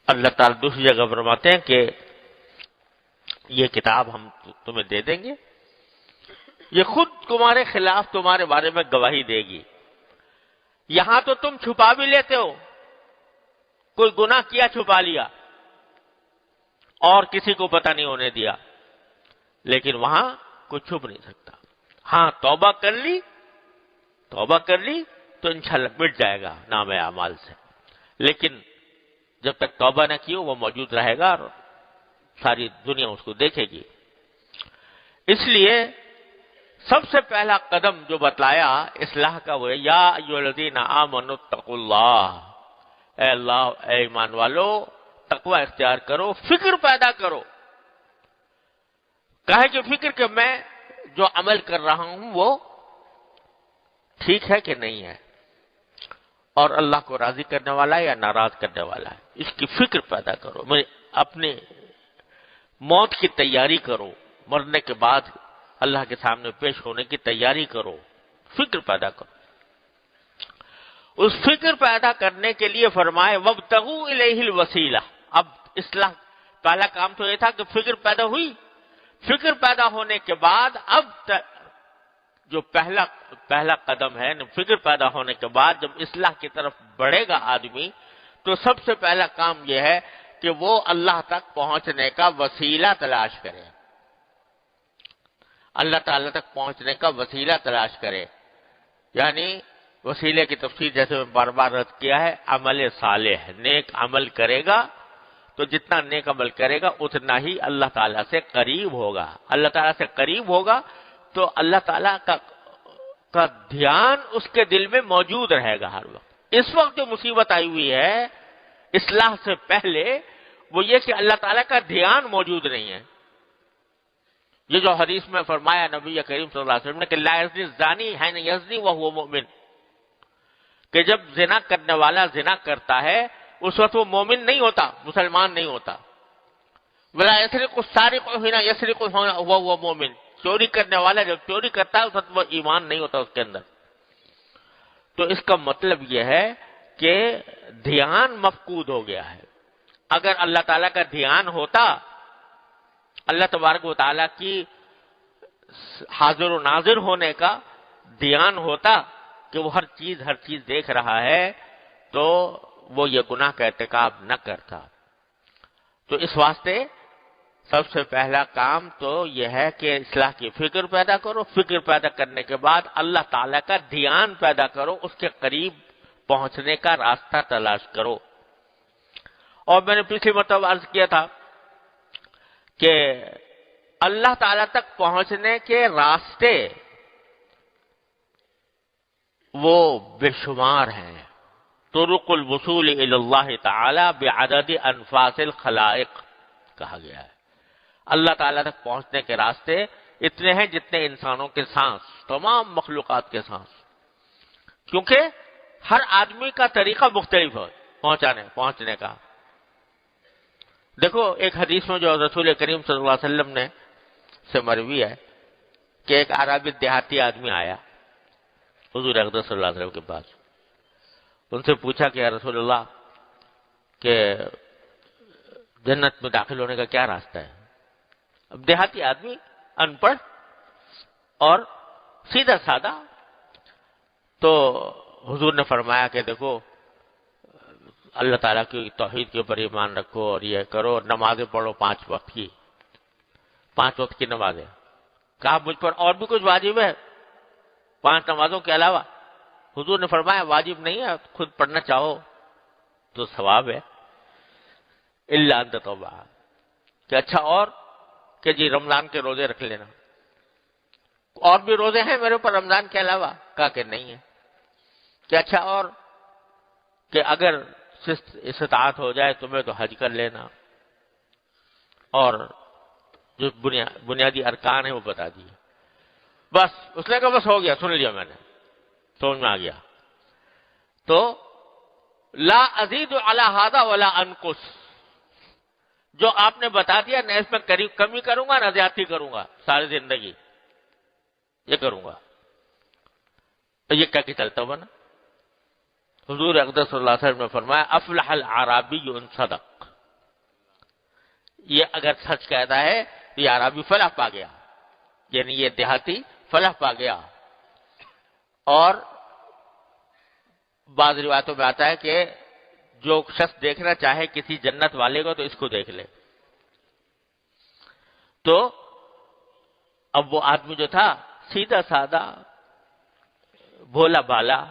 اللہ تعالیٰ دوسری جگہ فرماتے ہیں کہ یہ کتاب ہم تمہیں دے دیں گے، یہ خود تمہارے خلاف تمہارے بارے میں گواہی دے گی۔ یہاں تو تم چھپا بھی لیتے ہو، کوئی گناہ کیا چھپا لیا اور کسی کو پتہ نہیں ہونے دیا، لیکن وہاں کوئی چھپ نہیں سکتا۔ ہاں توبہ کر لی تو انشاءاللہ مٹ جائے گا نام اعمال سے، لیکن جب تک توبہ نہ کی ہو وہ موجود رہے گا اور ساری دنیا اس کو دیکھے گی۔ اس لیے سب سے پہلا قدم جو بتلایا اصلاح کا وہ ہے یا ایھا الذین آمنوا اتقوا اللہ، اے اللہ اے ایمان والو تقوی اختیار کرو، فکر پیدا کرو۔ کہے کہ فکر کہ میں جو عمل کر رہا ہوں وہ ٹھیک ہے کہ نہیں ہے، اور اللہ کو راضی کرنے والا ہے یا ناراض کرنے والا ہے، اس کی فکر پیدا کرو۔ میں اپنے موت کی تیاری کرو، مرنے کے بعد اللہ کے سامنے پیش ہونے کی تیاری کرو، فکر پیدا کرو۔ اس فکر پیدا کرنے کے لیے فرمائے وابتغوا الیہ الوسیلہ۔ اب اصلاح پہلا کام تو یہ تھا کہ فکر پیدا ہوئی، فکر پیدا ہونے کے بعد اب جو پہلا قدم ہے، فکر پیدا ہونے کے بعد جب اصلاح کی طرف بڑھے گا آدمی تو سب سے پہلا کام یہ ہے کہ وہ اللہ تک پہنچنے کا وسیلہ تلاش کرے، اللہ تعالی تک پہنچنے کا وسیلہ تلاش کرے۔ یعنی وسیلے کی تفصیل جیسے میں بار بار عرض کیا ہے، عمل صالح، نیک عمل کرے گا تو جتنا نیک عمل کرے گا اتنا ہی اللہ تعالیٰ سے قریب ہوگا۔ اللہ تعالیٰ سے قریب ہوگا تو اللہ تعالیٰ کا دھیان اس کے دل میں موجود رہے گا ہر وقت۔ اس وقت جو مصیبت آئی ہوئی ہے اصلاح سے پہلے وہ یہ کہ اللہ تعالیٰ کا دھیان موجود نہیں ہے۔ یہ جو حدیث میں فرمایا نبی کریم صلی اللہ علیہ وسلم نے کہ لا یزنی الزانی حین یزنی وہو مؤمن، کہ جب زنا کرنے والا زنا کرتا ہے اس وقت وہ مومن نہیں ہوتا، مسلمان نہیں ہوتا۔ ولا یسرق السارق حین یسرق وہو مؤمن، چوری کرنے والا جب چوری کرتا ہے اس وقت وہ ایمان نہیں ہوتا اس کے اندر۔ تو اس کا مطلب یہ ہے کہ دھیان مفقود ہو گیا ہے۔ اگر اللہ تعالیٰ کا دھیان ہوتا، اللہ تبارک و تعالیٰ کی حاضر و ناظر ہونے کا دھیان ہوتا کہ وہ ہر چیز دیکھ رہا ہے تو وہ یہ گناہ کا ارتکاب نہ کرتا۔ تو اس واسطے سب سے پہلا کام تو یہ ہے کہ اصلاح کی فکر پیدا کرو، فکر پیدا کرنے کے بعد اللہ تعالیٰ کا دھیان پیدا کرو، اس کے قریب پہنچنے کا راستہ تلاش کرو۔ اور میں نے پچھلی مرتبہ عرض کیا تھا کہ اللہ تعالیٰ تک پہنچنے کے راستے وہ بے شمار ہیں۔ طرق الوصول الی اللہ تعالی بعدد انفاس الخلائق کہا گیا ہے۔ اللہ تعالیٰ تک پہنچنے کے راستے اتنے ہیں جتنے انسانوں کے سانس، تمام مخلوقات کے سانس، کیونکہ ہر آدمی کا طریقہ مختلف ہے پہنچنے کا۔ دیکھو ایک حدیث میں جو رسول کریم صلی اللہ علیہ وسلم نے سے مروی ہے کہ ایک عربی دیہاتی آدمی آیا حضور اقدس صلی اللہ علیہ وسلم کے پاس، ان سے پوچھا کہ یا رسول اللہ کہ جنت میں داخل ہونے کا کیا راستہ ہے؟ اب دیہاتی آدمی ان پڑھ اور سیدھا سادہ، تو حضور نے فرمایا کہ دیکھو اللہ تعالیٰ کی توحید کے اوپر ایمان رکھو اور یہ کرو، نمازیں پڑھو 5 وقت کی، 5 وقت کی نمازیں۔ کہا مجھ پر اور بھی کچھ واجب ہے 5 نمازوں کے علاوہ؟ حضور نے فرمایا واجب نہیں ہے، خود پڑھنا چاہو تو ثواب ہے، الا ان تطوع، کہ اچھا اور کہ جی رمضان کے روزے رکھ لینا، اور بھی روزے ہیں میرے اوپر رمضان کے علاوہ؟ کہا کہ نہیں ہے۔ کہ اچھا اور کہ اگر استطاعت ہو جائے تمہیں تو حج کر لینا، اور جو بنیادی ارکان ہیں وہ بتا دیے۔ بس اس نے کہا بس ہو گیا، سن لیا میں نے، سمجھ میں آ گیا۔ تو لا ازید علی ھذا ولا انقص، جو آپ نے بتا دیا نہ اس میں کمی کروں گا نہ زیادتی کروں گا، ساری زندگی یہ کروں گا۔ تو یہ کہہ کے چلتا ہوا نا، حضور اقدس صلی اللہ علیہ وسلم نے فرمایا افلح الاعرابی ان صدق، یہ اگر سچ کہتا ہے تو یہ عربی فلاح پا گیا، یعنی یہ دیہاتی فلاح پا گیا۔ اور بعض روایتوں میں آتا ہے کہ جو شخص دیکھنا چاہے کسی جنت والے کو تو اس کو دیکھ لے۔ تو اب وہ آدمی جو تھا سیدھا سادہ بھولا بالا،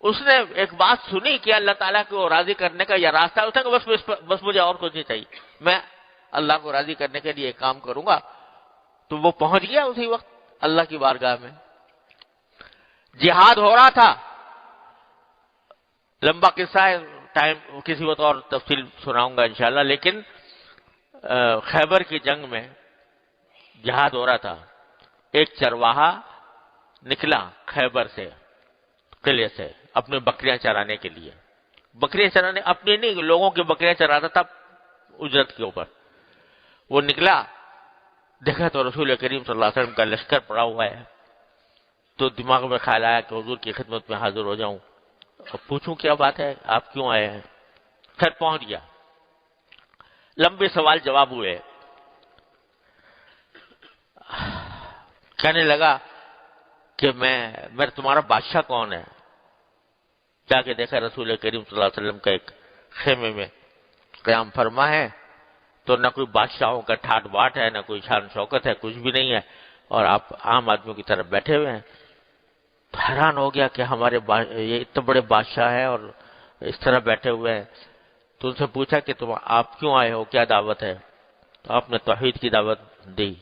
اس نے ایک بات سنی کہ اللہ تعالیٰ کو راضی کرنے کا یہ راستہ ہوتا ہے کہ بس مجھے اور کچھ نہیں چاہیے، میں اللہ کو راضی کرنے کے لیے ایک کام کروں گا۔ تو وہ پہنچ گیا اسی وقت اللہ کی بارگاہ میں۔ جہاد ہو رہا تھا، لمبا قصہ ہے، ٹائم کسی وقت اور تفصیل سناؤں گا انشاءاللہ، لیکن خیبر کی جنگ میں جہاد ہو رہا تھا۔ ایک چرواہا نکلا خیبر سے، قلعے سے، اپنے بکریاں چرانے کے لیے۔ بکریاں چرانے اپنی نہیں، لوگوں کی بکریاں چراتا تھا اجرت کے اوپر۔ وہ نکلا، دیکھا تو رسول کریم صلی اللہ علیہ وسلم کا لشکر پڑا ہوا ہے، تو دماغ میں خیال آیا کہ حضور کی خدمت میں حاضر ہو جاؤں، اب پوچھوں کیا بات ہے، آپ کیوں آئے ہیں۔ خیر پہنچ گیا، لمبے سوال جواب ہوئے۔ کہنے لگا کہ میں تمہارا بادشاہ کون ہے؟ جا کے دیکھا رسول کریم صلی اللہ علیہ وسلم کا ایک خیمے میں قیام فرما ہے، تو نہ کوئی بادشاہوں کا ٹھاٹ باٹ ہے، نہ کوئی شان شوکت ہے، کچھ بھی نہیں ہے، اور آپ عام آدمیوں کی طرف بیٹھے ہوئے ہیں۔ تو حیران ہو گیا کہ ہمارے یہ اتنے بڑے بادشاہ ہیں اور اس طرح بیٹھے ہوئے ہیں۔ تو ان سے پوچھا کہ آپ کیوں آئے ہو، کیا دعوت ہے؟ تو آپ نے توحید کی دعوت دی۔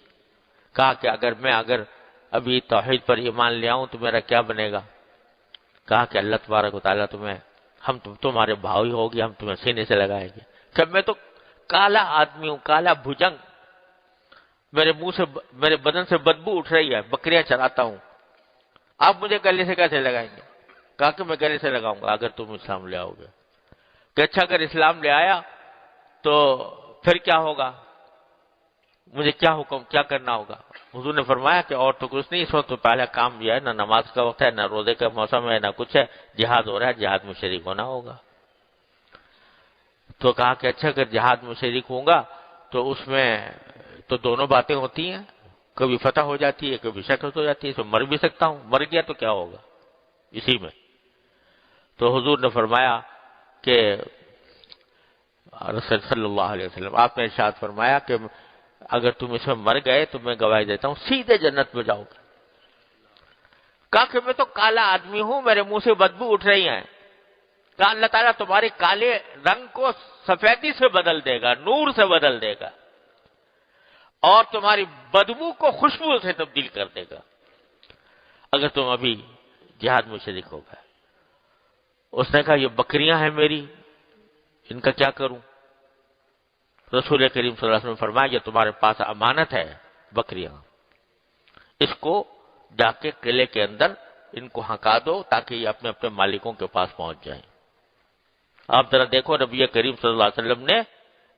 کہا کہ اگر ابھی توحید پر ایمان لے آؤں تو میرا کیا بنے گا؟ کہا کہ اللہ تبارک و تعالیٰ ہم تمہارے بھائی ہوگی، ہم تمہیں سینے سے لگائیں گے۔ کہ میں تو کالا آدمی ہوں، کالا بھجنگ، میرے بدن سے بدبو اٹھ رہی ہے، بکریاں چراتا ہوں، آپ مجھے گلے سے کیسے لگائیں گے؟ کہا کہ میں گلے سے لگاؤں گا اگر تم اسلام لے آؤ گے۔ کہ اچھا اگر اسلام لے آیا تو پھر کیا ہوگا، مجھے کیا کرنا ہوگا؟ حضور نے فرمایا کہ اور تو کچھ نہیں، اس وقت تو پہلا کام یہ ہے، نہ نماز کا وقت ہے، نہ روزے کا موسم ہے، نہ کچھ ہے، جہاد ہو رہا ہے، جہاد میں شریک ہونا ہوگا۔ تو کہا کہ اچھا اگر جہاد میں شریک ہوں گا تو اس میں تو دونوں باتیں ہوتی ہیں، کبھی فتح ہو جاتی ہے، کبھی شکست ہو جاتی ہے، تو مر بھی سکتا ہوں، مر گیا تو کیا ہوگا اسی میں۔ تو حضور نے فرمایا کہ رسول صلی اللہ علیہ وسلم آپ نے ارشاد فرمایا کہ اگر تم اس میں مر گئے تو میں گواہی دیتا ہوں سیدھے جنت میں جاؤ گے۔ کہا کہ میں تو کالا آدمی ہوں، میرے منہ سے بدبو اٹھ رہی ہے۔ کہا اللہ تعالیٰ تمہارے کالے رنگ کو سفیدی سے بدل دے گا، نور سے بدل دے گا، اور تمہاری بدبو کو خوشبو سے تبدیل کر دے گا اگر تم ابھی جہاد میں شریک ہو گئے۔ اس نے کہا یہ بکریاں ہیں میری، ان کا کیا کروں؟ رسول کریم صلی اللہ علیہ وسلم نے فرمایا یہ تمہارے پاس امانت ہے بکریاں، اس کو جا کے قلعے کے اندر ان کو ہنکا دو تاکہ یہ اپنے اپنے مالکوں کے پاس پہنچ جائیں۔ آپ ذرا دیکھو نبی کریم صلی اللہ علیہ وسلم نے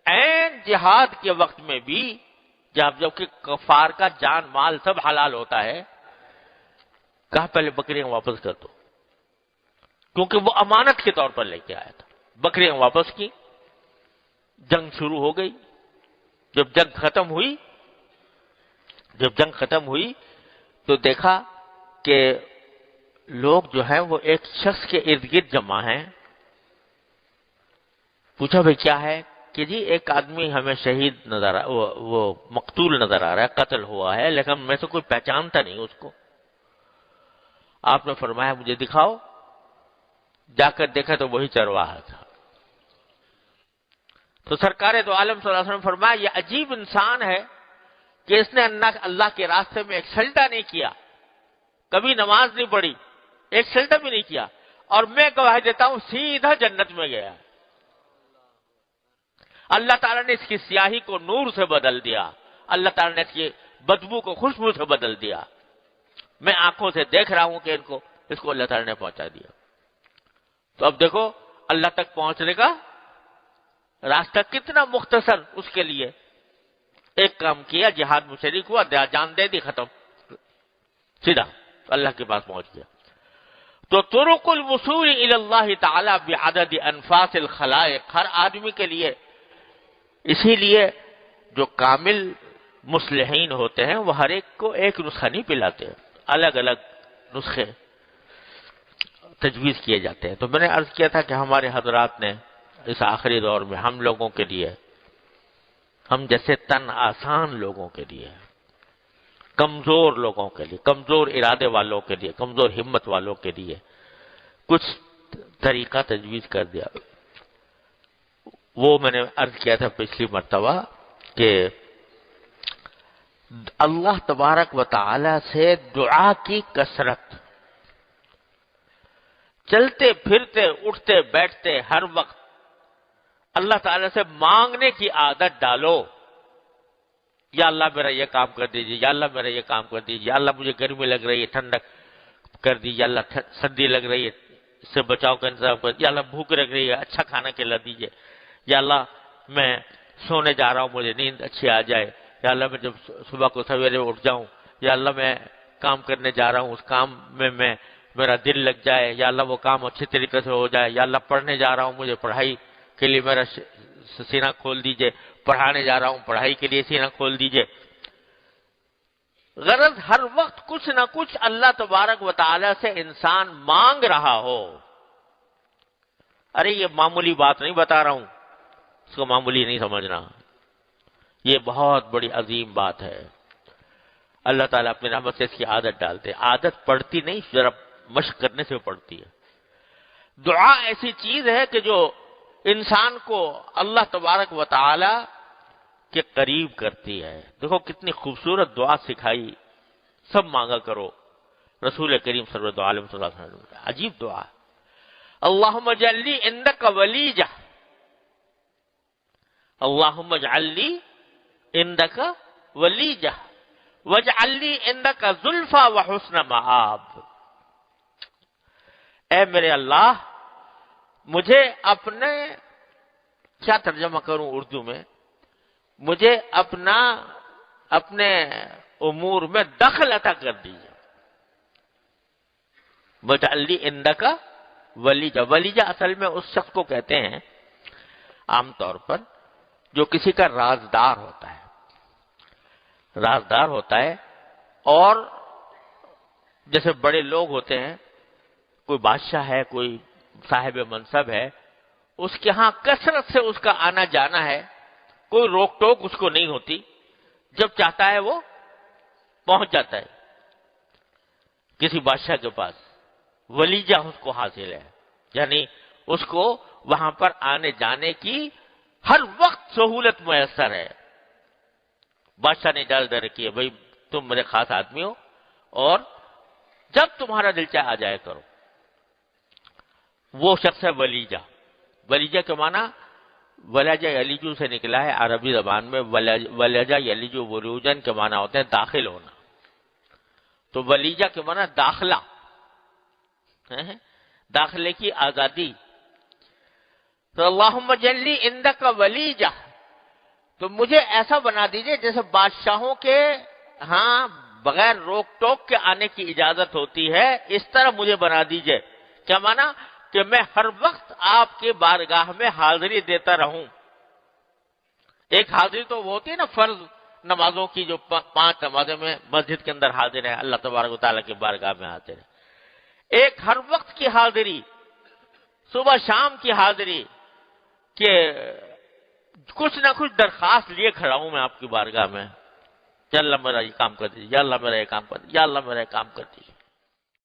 عین جہاد کے وقت میں بھی جبکہ کفار کا جان مال سب حلال ہوتا ہے، کہا پہلے بکریاں واپس کر دو، کیونکہ وہ امانت کے طور پر لے کے آیا تھا۔ بکریاں واپس کی، جنگ شروع ہو گئی۔ جب جنگ ختم ہوئی تو دیکھا کہ لوگ جو ہیں وہ ایک شخص کے ارد گرد جمع ہیں۔ پوچھا بھئی کیا ہے؟ کہ جی ایک آدمی ہمیں شہید نظر وہ مقتول نظر آ رہا ہے، قتل ہوا ہے، لیکن میں سے کوئی پہچانتا نہیں اس کو۔ آپ نے فرمایا مجھے دکھاؤ۔ جا کر دیکھا تو وہی چرواہا تھا۔ تو سرکار دو عالم صلی اللہ علیہ وسلم فرمایا یہ عجیب انسان ہے کہ اس نے اللہ کے راستے میں ایک سجدہ نہیں کیا، کبھی نماز نہیں پڑھی، ایک سجدہ بھی نہیں کیا، اور میں گواہی دیتا ہوں سیدھا جنت میں گیا۔ اللہ تعالیٰ نے اس کی سیاہی کو نور سے بدل دیا، اللہ تعالیٰ نے اس کی بدبو کو خوشبو سے بدل دیا۔ میں آنکھوں سے دیکھ رہا ہوں کہ اس کو اللہ تعالیٰ نے پہنچا دیا۔ تو اب دیکھو اللہ تک پہنچنے کا راستہ کتنا مختصر اس کے لیے۔ ایک کام کیا، جہاد میں شریک ہوا، جان دے دی، ختم، سیدھا اللہ کے پاس پہنچ گیا۔ تو طرق الوصول الی اللہ تعالی بعدد انفاس الخلائق، ہر آدمی کے لیے، اسی لیے جو کامل مصلحین ہوتے ہیں وہ ہر ایک کو ایک نسخہ نہیں پلاتے، الگ الگ نسخے تجویز کیے جاتے ہیں۔ تو میں نے عرض کیا تھا کہ ہمارے حضرات نے اس آخری دور میں ہم لوگوں کے لیے، ہم جیسے تن آسان لوگوں کے لیے، کمزور لوگوں کے لیے، کمزور ارادے والوں کے لیے، کمزور ہمت والوں کے لیے کچھ طریقہ تجویز کر دیا۔ وہ میں نے عرض کیا تھا پچھلی مرتبہ کہ اللہ تبارک و تعالی سے دعا کی کثرت، چلتے پھرتے اٹھتے بیٹھتے ہر وقت اللہ تعالی سے مانگنے کی عادت ڈالو۔ یا اللہ میرا یہ کام کر دیجیے، یا اللہ میرا یہ کام کر دیجیے، یا اللہ مجھے گرمی لگ رہی ہے ٹھنڈک کر دیجیے، یا اللہ سردی لگ رہی ہے اس سے بچاؤ کا انتظام کر دیجیے، یا اللہ بھوک لگ رہی ہے اچھا کھانا کھلا دیجیے، یا اللہ میں سونے جا رہا ہوں مجھے نیند اچھی آ جائے، یا اللہ میں جب صبح کو سویرے اٹھ جاؤں، یا اللہ میں کام کرنے جا رہا ہوں اس کام میں میرا دل لگ جائے، یا اللہ وہ کام اچھی طریقے سے ہو جائے، یا اللہ پڑھنے جا رہا ہوں مجھے پڑھائی کے لیے میرا سینہ کھول دیجئے، پڑھانے جا رہا ہوں پڑھائی کے لیے سینہ کھول دیجئے۔ غرض ہر وقت کچھ نہ کچھ اللہ تبارک و تعالی سے انسان مانگ رہا ہو۔ ارے یہ معمولی بات نہیں بتا رہا ہوں، اس کو معمولی نہیں سمجھنا، یہ بہت بڑی عظیم بات ہے۔ اللہ تعالیٰ اپنی رحمت سے اس کی عادت ڈالتے، عادت پڑتی نہیں، ذرا مشق کرنے سے پڑتی ہے۔ دعا ایسی چیز ہے کہ جو انسان کو اللہ تبارک و تعالی کے قریب کرتی ہے۔ دیکھو کتنی خوبصورت دعا سکھائی، سب مانگا کرو، رسول کریم صلی اللہ علیہ وسلم، عجیب دعا۔ اللہم اجعل لی عندک ولیجہ، اللہم اجعل لی عندک ولیجہ واجعل لی عندک زلفی وحسن مآب۔ اے میرے اللہ، مجھے اپنے، کیا ترجمہ کروں اردو میں، مجھے اپنے امور میں دخل عطا کر دیجیے۔ واجعل لی عندک ولیجہ، ولیجہ اصل میں اس شخص کو کہتے ہیں عام طور پر جو کسی کا رازدار ہوتا ہے، رازدار ہوتا ہے، اور جیسے بڑے لوگ ہوتے ہیں، کوئی بادشاہ ہے، کوئی صاحب منصب ہے، اس کے ہاں کثرت سے اس کا آنا جانا ہے، کوئی روک ٹوک اس کو نہیں ہوتی، جب چاہتا ہے وہ پہنچ جاتا ہے کسی بادشاہ کے پاس۔ ولیجہ اس کو حاصل ہے، یعنی اس کو وہاں پر آنے جانے کی ہر وقت سہولت میسر ہے۔ بادشاہ نے اجازت دے رکھی ہے، بھائی تم میرے خاص آدمی ہو اور جب تمہارا دل چاہے آ جائے کرو۔ وہ شخص ہے ولیجہ۔ ولیجہ کے معنی ولجہ یلیجو سے نکلا ہے عربی زبان میں، ولجہ یلیجو ولوجن کے معنی ہوتے ہیں داخل ہونا، تو ولیجہ کے معنی داخلہ، داخلے کی آزادی۔ تو اللہم اجعل لی عندک ولیجہ، تو مجھے ایسا بنا دیجئے جیسے بادشاہوں کے ہاں بغیر روک ٹوک کے آنے کی اجازت ہوتی ہے، اس طرح مجھے بنا دیجئے۔ کیا معنی؟ کہ میں ہر وقت آپ کے بارگاہ میں حاضری دیتا رہوں۔ ایک حاضری تو وہ ہوتی ہے نا فرض نمازوں کی، جو 5 نمازیں میں مسجد کے اندر حاضر ہے، اللہ تبارک و تعالیٰ کے بارگاہ میں حاضر ہے۔ ایک ہر وقت کی حاضری، صبح شام کی حاضری، کہ کچھ نہ کچھ درخواست لیے کھڑا ہوں میں آپ کی بارگاہ میں، یا اللہ میرا یہ کام کر دیجیے، یا اللہ میرا یہ کام کر دیجیے، یا اللہ میرا یہ کام کر دیجیے۔